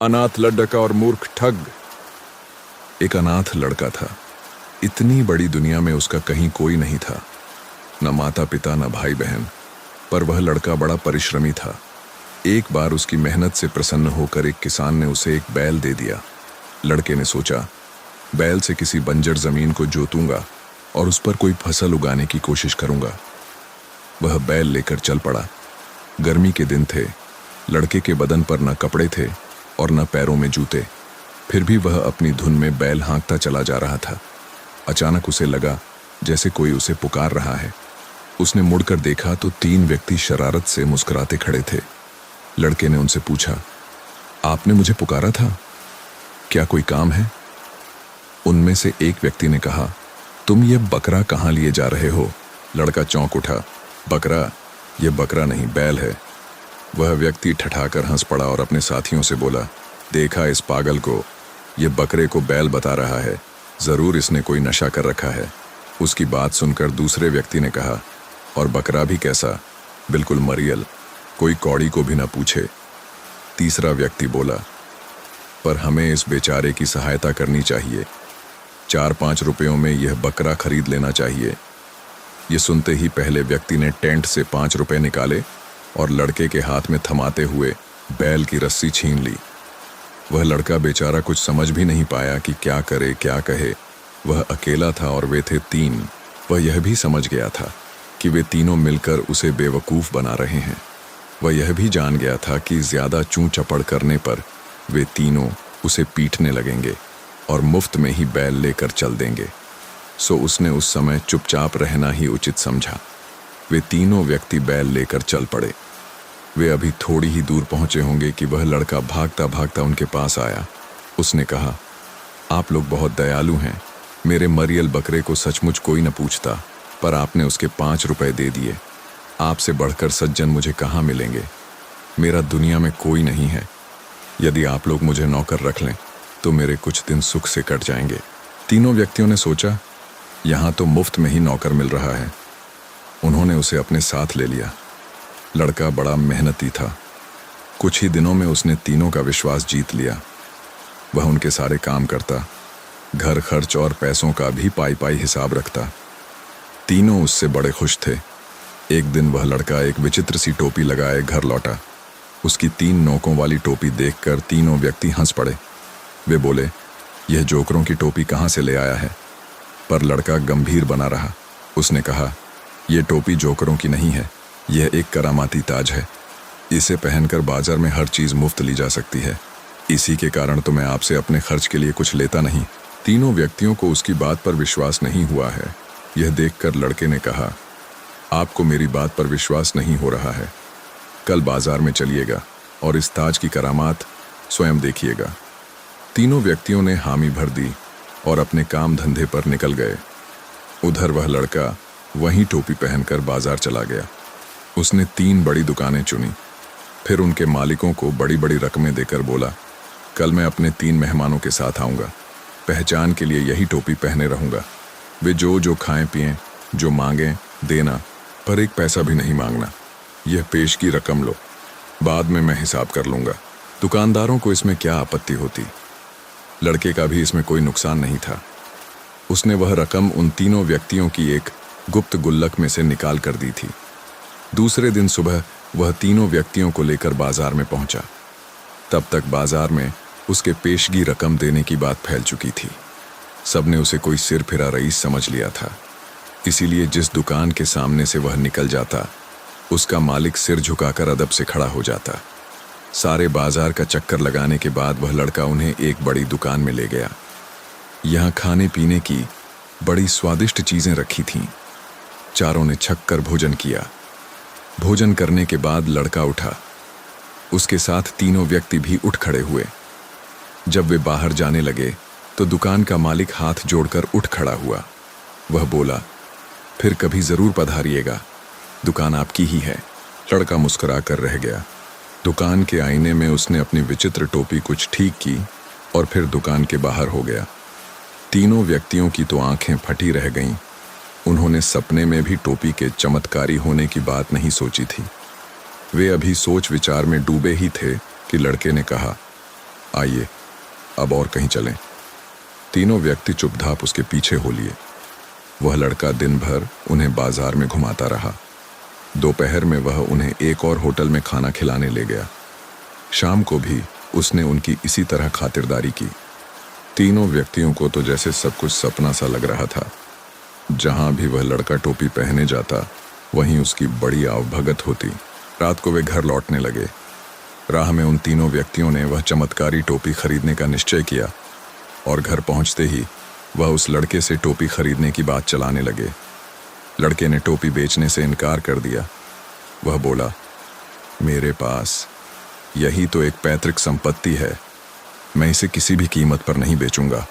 अनाथ लड़का और मूर्ख ठग। एक अनाथ लड़का था। इतनी बड़ी दुनिया में उसका कहीं कोई नहीं था, न माता पिता न भाई बहन। पर वह लड़का बड़ा परिश्रमी था। एक बार उसकी मेहनत से प्रसन्न होकर एक किसान ने उसे एक बैल दे दिया। लड़के ने सोचा, बैल से किसी बंजर जमीन को जोतूंगा और उस पर कोई फसल उगाने की कोशिश करूंगा। वह बैल लेकर चल पड़ा। गर्मी के दिन थे। लड़के के बदन पर न कपड़े थे और न पैरों में जूते। फिर भी वह अपनी धुन में बैल हाँकता चला जा रहा था। अचानक उसे लगा जैसे कोई उसे पुकार रहा है। उसने मुड़कर देखा तो 3 व्यक्ति शरारत से मुस्कुराते खड़े थे। लड़के ने उनसे पूछा, आपने मुझे पुकारा था, क्या कोई काम है? उनमें से एक व्यक्ति ने कहा, तुम ये बकरा कहाँ लिए जा रहे हो? लड़का चौंक उठा। बकरा? ये बकरा नहीं, बैल है। वह व्यक्ति ठठाकर हंस पड़ा और अपने साथियों से बोला, देखा इस पागल को, ये बकरे को बैल बता रहा है। जरूर इसने कोई नशा कर रखा है। उसकी बात सुनकर दूसरे व्यक्ति ने कहा, और बकरा भी कैसा, बिल्कुल मरियल, कोई कौड़ी को भी न पूछे। तीसरा व्यक्ति बोला, पर हमें इस बेचारे की सहायता करनी चाहिए। 4-5 रुपयों में यह बकरा खरीद लेना चाहिए। ये सुनते ही पहले व्यक्ति ने टेंट से 5 रुपए निकाले और लड़के के हाथ में थमाते हुए बैल की रस्सी छीन ली। वह लड़का बेचारा कुछ समझ भी नहीं पाया कि क्या करे क्या कहे। वह अकेला था और वे थे 3। वह यह भी समझ गया था कि वे तीनों मिलकर उसे बेवकूफ़ बना रहे हैं। वह यह भी जान गया था कि ज़्यादा चूं चपड़ करने पर वे तीनों उसे पीटने लगेंगे और मुफ्त में ही बैल लेकर चल देंगे। सो उसने उस समय चुपचाप रहना ही उचित समझा। वे तीनों व्यक्ति बैल लेकर चल पड़े। वे अभी थोड़ी ही दूर पहुंचे होंगे कि वह लड़का भागता भागता उनके पास आया। उसने कहा, आप लोग बहुत दयालु हैं। मेरे मरियल बकरे को सचमुच कोई न पूछता, पर आपने उसके 5 रुपए दे दिए। आपसे बढ़कर सज्जन मुझे कहाँ मिलेंगे? मेरा दुनिया में कोई नहीं है। यदि आप लोग मुझे नौकर रख लें तो मेरे कुछ दिन सुख से कट जाएंगे। तीनों व्यक्तियों ने सोचा, यहाँ तो मुफ्त में ही नौकर मिल रहा है। उन्होंने उसे अपने साथ ले लिया। लड़का बड़ा मेहनती था। कुछ ही दिनों में उसने तीनों का विश्वास जीत लिया। वह उनके सारे काम करता, घर खर्च और पैसों का भी पाई पाई हिसाब रखता। तीनों उससे बड़े खुश थे। एक दिन वह लड़का एक विचित्र सी टोपी लगाए घर लौटा। उसकी 3 नोकों वाली टोपी देखकर तीनों व्यक्ति हंस पड़े। वे बोले, यह जोकरों की टोपी कहाँ से ले आया है? पर लड़का गंभीर बना रहा। उसने कहा, यह टोपी जोकरों की नहीं है, यह एक करामाती ताज है। इसे पहनकर बाजार में हर चीज़ मुफ्त ली जा सकती है। इसी के कारण तो मैं आपसे अपने खर्च के लिए कुछ लेता नहीं। तीनों व्यक्तियों को उसकी बात पर विश्वास नहीं हुआ है। यह देखकर लड़के ने कहा, आपको मेरी बात पर विश्वास नहीं हो रहा है। कल बाजार में चलिएगा और इस ताज की करामात स्वयं देखिएगा। तीनों व्यक्तियों ने हामी भर दी और अपने काम धंधे पर निकल गए। उधर वह लड़का वहीं टोपी पहनकर बाजार चला गया। उसने 3 बड़ी दुकानें चुनी। फिर उनके मालिकों को बड़ी बड़ी रकमें देकर बोला, कल मैं अपने 3 मेहमानों के साथ आऊँगा। पहचान के लिए यही टोपी पहने रहूँगा। वे जो खाएं पिएं, जो मांगें देना, पर 1 पैसा भी नहीं मांगना। यह पेश की रकम लो, बाद में मैं हिसाब कर लूँगा। दुकानदारों को इसमें क्या आपत्ति होती? लड़के का भी इसमें कोई नुकसान नहीं था। उसने वह रकम उन तीनों व्यक्तियों की एक गुप्त गुल्लक में से निकाल कर दी थी। दूसरे दिन सुबह वह तीनों व्यक्तियों को लेकर बाजार में पहुंचा। तब तक बाजार में उसके पेशगी रकम देने की बात फैल चुकी थी। सबने उसे कोई सिर फिरा रईस समझ लिया था। इसीलिए जिस दुकान के सामने से वह निकल जाता, उसका मालिक सिर झुकाकर अदब से खड़ा हो जाता। सारे बाजार का चक्कर लगाने के बाद वह लड़का उन्हें एक बड़ी दुकान में ले गया। यहाँ खाने पीने की बड़ी स्वादिष्ट चीजें रखी थीं। चारों ने छक कर भोजन किया। भोजन करने के बाद लड़का उठा। उसके साथ तीनों व्यक्ति भी उठ खड़े हुए। जब वे बाहर जाने लगे तो दुकान का मालिक हाथ जोड़कर उठ खड़ा हुआ। वह बोला, फिर कभी जरूर पधारिएगा, दुकान आपकी ही है। लड़का मुस्कुरा कर रह गया। दुकान के आईने में उसने अपनी विचित्र टोपी कुछ ठीक की और फिर दुकान के बाहर हो गया। तीनों व्यक्तियों की तो आंखें फटी रह गईं। उन्होंने सपने में भी टोपी के चमत्कारी होने की बात नहीं सोची थी। वे अभी सोच विचार में डूबे ही थे कि लड़के ने कहा, आइए अब और कहीं चलें। तीनों व्यक्ति चुपचाप उसके पीछे हो लिए। वह लड़का दिन भर उन्हें बाजार में घुमाता रहा। दोपहर में वह उन्हें एक और होटल में खाना खिलाने ले गया। शाम को भी उसने उनकी इसी तरह खातिरदारी की। तीनों व्यक्तियों को तो जैसे सब कुछ सपना सा लग रहा था। जहां भी वह लड़का टोपी पहने जाता वहीं उसकी बड़ी आवभगत होती। रात को वे घर लौटने लगे। राह में उन तीनों व्यक्तियों ने वह चमत्कारी टोपी खरीदने का निश्चय किया और घर पहुंचते ही वह उस लड़के से टोपी खरीदने की बात चलाने लगे। लड़के ने टोपी बेचने से इनकार कर दिया। वह बोला, मेरे पास यही तो एक पैतृक संपत्ति है, मैं इसे किसी भी कीमत पर नहीं बेचूंगा।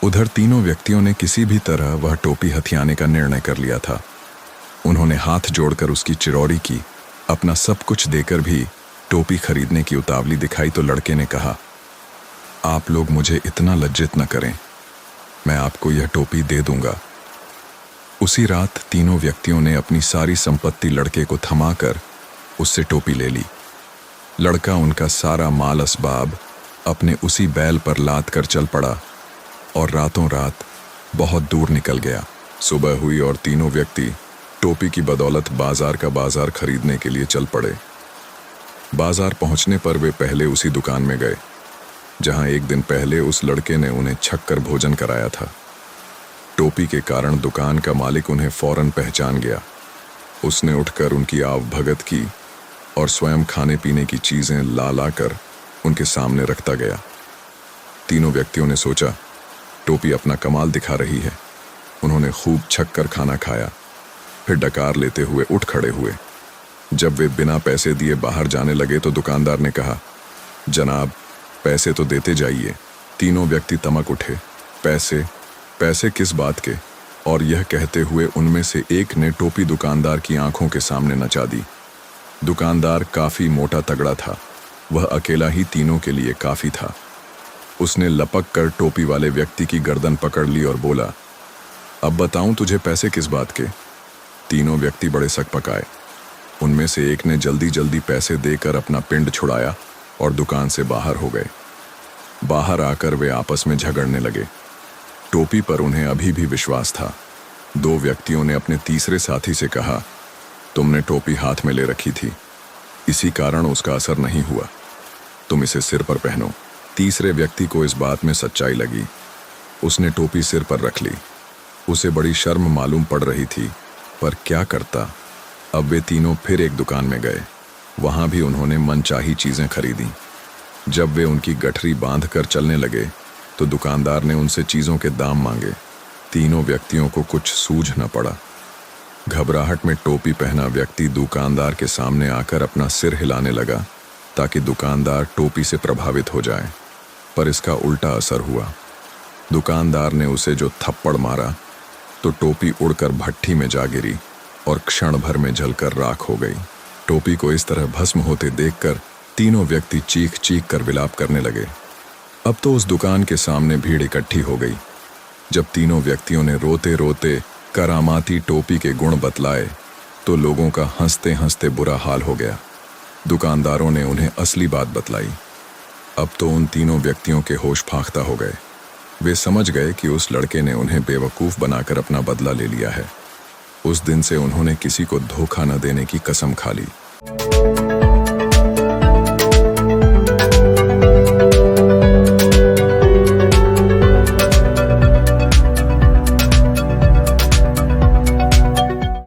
उधर तीनों व्यक्तियों ने किसी भी तरह वह टोपी हथियाने का निर्णय कर लिया था। उन्होंने हाथ जोड़कर उसकी चिरौरी की। अपना सब कुछ देकर भी टोपी खरीदने की उतावली दिखाई तो लड़के ने कहा, आप लोग मुझे इतना लज्जित न करें, मैं आपको यह टोपी दे दूंगा। उसी रात तीनों व्यक्तियों ने अपनी सारी संपत्ति लड़के को थमाकर उससे टोपी ले ली। लड़का उनका सारा माल असबाब अपने उसी बैल पर लाद कर चल पड़ा और रातों रात बहुत दूर निकल गया। सुबह हुई और तीनों व्यक्ति टोपी की बदौलत बाजार का बाजार खरीदने के लिए चल पड़े। बाजार पहुंचने पर वे पहले उसी दुकान में गए जहां एक दिन पहले उस लड़के ने उन्हें छक्कर भोजन कराया था। टोपी के कारण दुकान का मालिक उन्हें फौरन पहचान गया। उसने उठकर उनकी आवभगत की और स्वयं खाने पीने की चीजें ला ला कर उनके सामने रखता गया। तीनों व्यक्तियों ने सोचा, टोपी अपना कमाल दिखा रही है। उन्होंने खूब छक्कर खाना खाया, फिर डकार लेते हुए उठ खड़े हुए। जब वे बिना पैसे दिए बाहर जाने लगे तो दुकानदार ने कहा, जनाब पैसे तो देते जाइए। तीनों व्यक्ति तमक उठे। पैसे? पैसे किस बात के? और यह कहते हुए उनमें से एक ने टोपी दुकानदार की आंखों के सामने नचा दी। दुकानदार काफी मोटा तगड़ा था। वह अकेला ही तीनों के लिए काफी था। उसने लपक कर टोपी वाले व्यक्ति की गर्दन पकड़ ली और बोला, अब बताऊं तुझे पैसे किस बात के? तीनों व्यक्ति बड़े सकपकाए। उनमें से एक ने जल्दी जल्दी पैसे देकर अपना पिंड छुड़ाया और दुकान से बाहर हो गए। बाहर आकर वे आपस में झगड़ने लगे। टोपी पर उन्हें अभी भी विश्वास था। दो व्यक्तियों ने अपने तीसरे साथी से कहा, तुमने टोपी हाथ में ले रखी थी, इसी कारण उसका असर नहीं हुआ, तुम इसे सिर पर पहनो। तीसरे व्यक्ति को इस बात में सच्चाई लगी। उसने टोपी सिर पर रख ली। उसे बड़ी शर्म मालूम पड़ रही थी, पर क्या करता। अब वे तीनों फिर एक दुकान में गए। वहां भी उन्होंने मनचाही चीजें खरीदी। जब वे उनकी गठरी बांधकर चलने लगे तो दुकानदार ने उनसे चीजों के दाम मांगे। तीनों व्यक्तियों को कुछ सूझ न पड़ा। घबराहट में टोपी पहना व्यक्ति दुकानदार के सामने आकर अपना सिर हिलाने लगा ताकि दुकानदार टोपी से प्रभावित हो जाए, पर इसका उल्टा असर हुआ। दुकानदार ने उसे जो थप्पड़ मारा तो टोपी उड़कर भट्ठी में जा गिरी और क्षण भर में जलकर राख हो गई। टोपी को इस तरह भस्म होते देखकर तीनों व्यक्ति चीख चीख कर विलाप करने लगे। अब तो उस दुकान के सामने भीड़ इकट्ठी हो गई। जब तीनों व्यक्तियों ने रोते रोते करामाती टोपी के गुण बतलाए तो लोगों का हंसते हंसते बुरा हाल हो गया। दुकानदारों ने उन्हें असली बात बतलाई। अब तो उन तीनों व्यक्तियों के होश फाख्ता हो गए। वे समझ गए कि उस लड़के ने उन्हें बेवकूफ़ बनाकर अपना बदला ले लिया है। उस दिन से उन्होंने किसी को धोखा न देने की कसम खा ली।